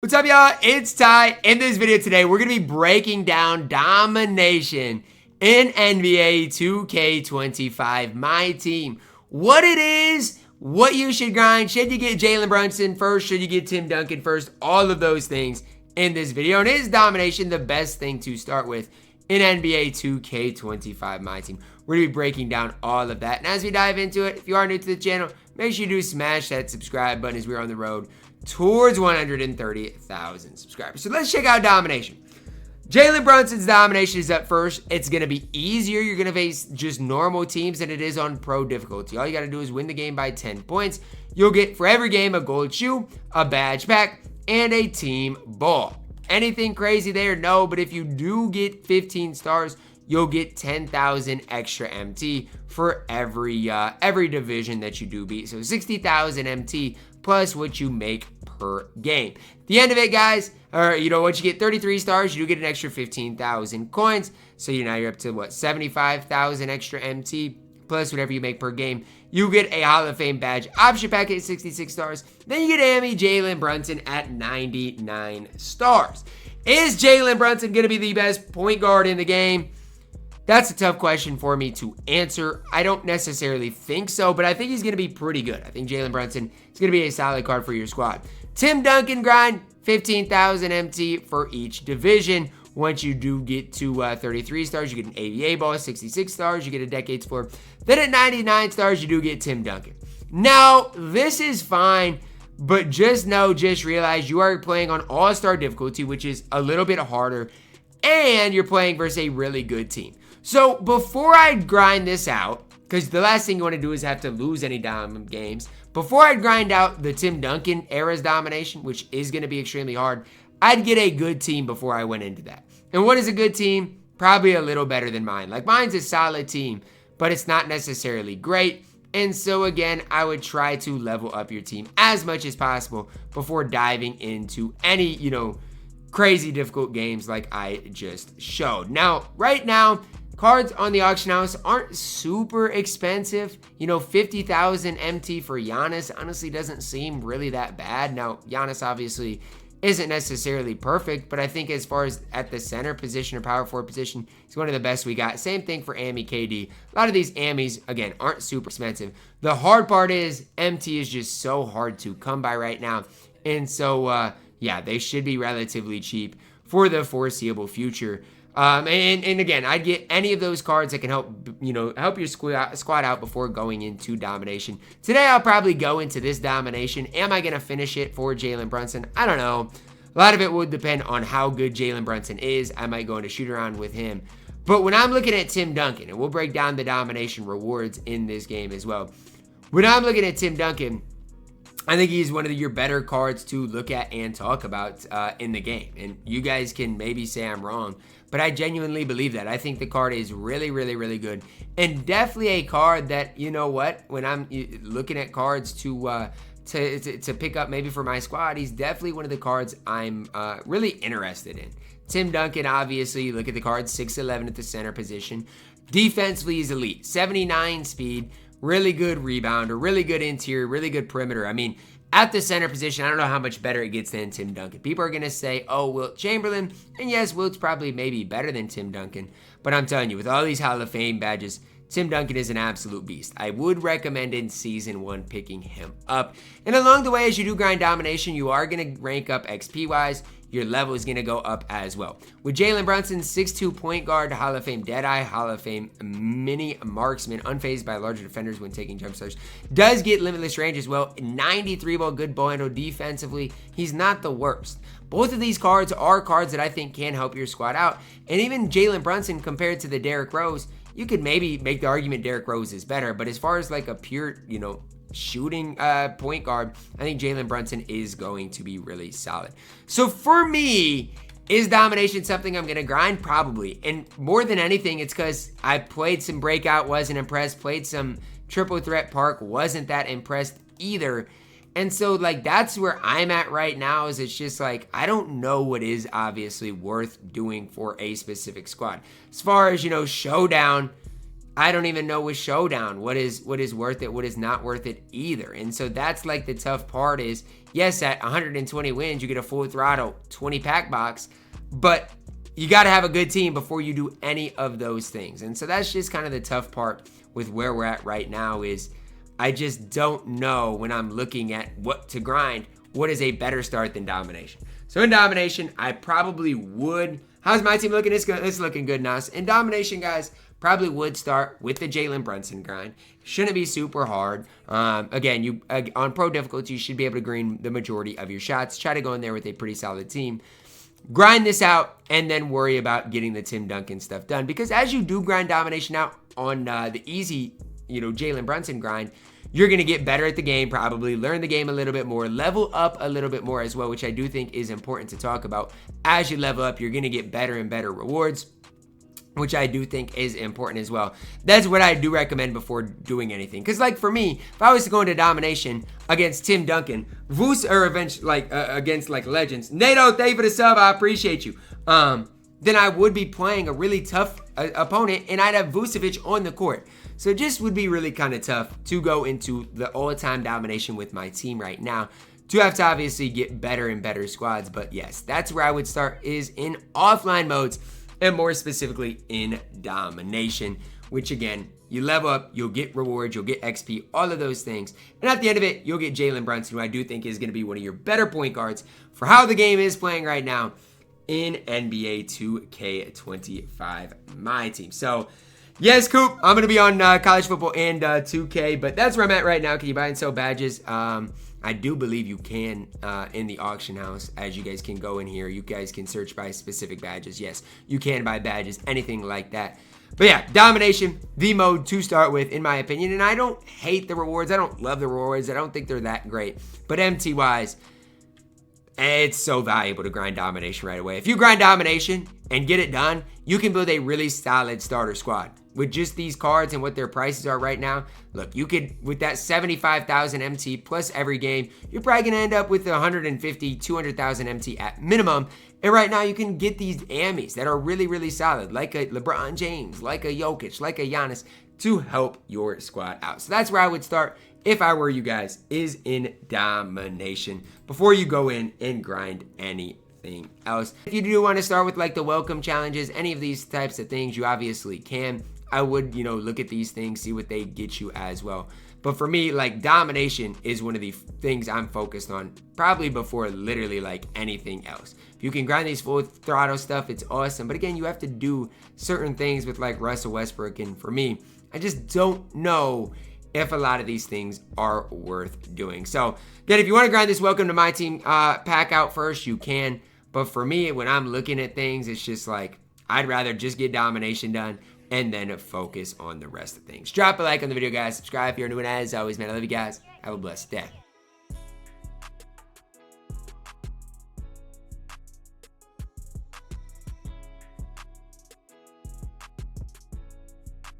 What's up, y'all? It's Ty. In this video today, we're going to be breaking down Domination in NBA 2K25 MyTEAM. What it is, what you should grind, should you get Jalen Brunson first, should you get Tim Duncan first, all of those things in this video. And is Domination the best thing to start with in NBA 2K25 MyTEAM? We're going to be breaking down all of that. And as we dive into it, if you are new to the channel, make sure you do smash that subscribe button as we're on the road towards 130,000 subscribers. So let's check out Domination. Jalen Brunson's Domination is up first. It's going to be easier. You're going to face just normal teams than it is on pro difficulty. All you got to do is win the game by 10 points. You'll get, for every game, a gold shoe, a badge pack, and a team ball. Anything crazy there? No, but if you do get 15 stars, you'll get 10,000 extra MT for every division that you do beat. So 60,000 MT plus what you make per game. At the end of it, guys, once you get 33 stars, you do get an extra 15,000 coins. So now you're up to what, 75,000 extra MT plus whatever you make per game. You get a Hall of Fame badge option pack at 66 stars. Then you get Jalen Brunson at 99 stars. Is Jalen Brunson going to be the best point guard in the game? That's a tough question for me to answer. I don't necessarily think so, but I think he's going to be pretty good. I think Jalen Brunson is going to be a solid card for your squad. Tim Duncan grind, 15,000 MT for each division. Once you do get to 33 stars, you get an AVA ball. 66 stars, you get a Decades floor. Then at 99 stars, you do get Tim Duncan. Now, this is fine, but just realize you are playing on All-Star difficulty, which is a little bit harder, and you're playing versus a really good team. So before I grind this out, because the last thing you want to do is have to lose any games, before I grind out the Tim Duncan era's Domination, which is going to be extremely hard, I'd get a good team before I went into that. And what is a good team? Probably a little better than mine. Like, mine's a solid team, but it's not necessarily great. And so again, I would try to level up your team as much as possible before diving into any, crazy difficult games like I just showed. Now, right now, cards on the auction house aren't super expensive. 50,000 MT for Giannis honestly doesn't seem really that bad. Now, Giannis obviously isn't necessarily perfect, but I think as far as at the center position or power forward position, he's one of the best we got. Same thing for Ami KD. A lot of these Amis, again, aren't super expensive. The hard part is MT is just so hard to come by right now. And so, yeah, they should be relatively cheap for the foreseeable future. And again, I'd get any of those cards that can help your squad out before going into Domination. Today, I'll probably go into this Domination. Am I going to finish it for Jalen Brunson? I don't know. A lot of it would depend on how good Jalen Brunson is. I might go into shoot around with him. But when I'm looking at Tim Duncan, and we'll break down the Domination rewards in this game as well. When I'm looking at Tim Duncan, I think he's one of your better cards to look at and talk about in the game. And you guys can maybe say I'm wrong, but I genuinely believe that. I think the card is really, really, really good. And definitely a card that, when I'm looking at cards to pick up maybe for my squad, he's definitely one of the cards I'm really interested in. Tim Duncan, obviously, look at the card, 6'11" at the center position. Defensively, he's elite. 79 speed. Really good rebounder, really good interior, really good perimeter. I mean, at the center position, I don't know how much better it gets than Tim Duncan. People are going to say, oh, Wilt Chamberlain. And yes, Wilt's probably maybe better than Tim Duncan. But I'm telling you, with all these Hall of Fame badges, Tim Duncan is an absolute beast. I would recommend in Season 1 picking him up. And along the way, as you do grind Domination, you are going to rank up XP-wise. Your level is going to go up as well. With Jalen Brunson, 6'2" point guard, Hall of Fame Deadeye, Hall of Fame mini marksman, unfazed by larger defenders when taking jump starts. Does get limitless range as well. 93 ball, good ball handle defensively. He's not the worst. Both of these cards are cards that I think can help your squad out. And even Jalen Brunson compared to the Derrick Rose, you could maybe make the argument Derrick Rose is better. But as far as like a pure, shooting point guard, I think Jalen Brunson is going to be really solid. So for me, is Domination something I'm going to grind? Probably. And more than anything, it's because I played some Breakout, wasn't impressed. Played some Triple Threat Park, wasn't that impressed either. And so, that's where I'm at right now, is it's just I don't know what is obviously worth doing for a specific squad. As far as, Showdown, I don't even know with Showdown what is worth it, what is not worth it either. And so that's like the tough part is, yes, at 120 wins, you get a full throttle 20 pack box, but you got to have a good team before you do any of those things. And so that's just kind of the tough part with where we're at right now is I just don't know when I'm looking at what to grind, what is a better start than Domination. So in Domination, I probably would. How's my team looking? It's looking good now. In Domination, guys, probably would start with the Jalen Brunson grind. Shouldn't be super hard. Again, you on pro difficulty, you should be able to green the majority of your shots. Try to go in there with a pretty solid team. Grind this out and then worry about getting the Tim Duncan stuff done. Because as you do grind Domination out on the easy, Jalen Brunson grind, you're going to get better at the game, probably learn the game a little bit more, level up a little bit more as well, which I do think is important to talk about. As you level up, you're going to get better and better rewards, which I do think is important as well. That's what I do recommend before doing anything. Because like for me, if I was to go into Domination against Tim Duncan, against like legends, Nato, thank you for the sub, I appreciate you. Then I would be playing a really tough opponent, and I'd have Vucevic on the court. So it just would be really kind of tough to go into the all-time Domination with my team right now. Do have to obviously get better and better squads, but yes, that's where I would start is in offline modes, and more specifically in Domination, which again, you level up, you'll get rewards, you'll get XP, all of those things. And at the end of it, you'll get Jalen Brunson, who I do think is going to be one of your better point guards for how the game is playing right now in NBA 2K25 MyTEAM. So, yes, Coop, I'm going to be on college football and 2K, but that's where I'm at right now. Can you buy and sell badges? I do believe you can in the auction house, as you guys can go in here. You guys can search by specific badges. Yes, you can buy badges, anything like that. But yeah, Domination, the mode to start with, in my opinion. And I don't hate the rewards. I don't love the rewards. I don't think they're that great. But MT-wise, it's so valuable to grind Domination right away. If you grind Domination and get it done, you can build a really solid starter squad. With just these cards and what their prices are right now, look, you could, with that 75,000 MT plus every game, you're probably going to end up with 150, 200,000 MT at minimum. And right now, you can get these Amis that are really, really solid, like a LeBron James, like a Jokic, like a Giannis, to help your squad out. So that's where I would start if I were you guys, is in Domination before you go in and grind anything else. If you do want to start with like the welcome challenges, any of these types of things, you obviously can. I would, look at these things, see what they get you as well. But for me, like Domination is one of the things I'm focused on probably before literally like anything else. If you can grind these full throttle stuff, it's awesome. But again, you have to do certain things with like Russell Westbrook. And for me, I just don't know if a lot of these things are worth doing. So again, if you want to grind this welcome to my team pack out first, you can. But for me, when I'm looking at things, it's just like, I'd rather just get Domination done and then focus on the rest of things. Drop a like on the video, guys. Subscribe if you're new, and as always, man, I love you guys. Have a blessed day.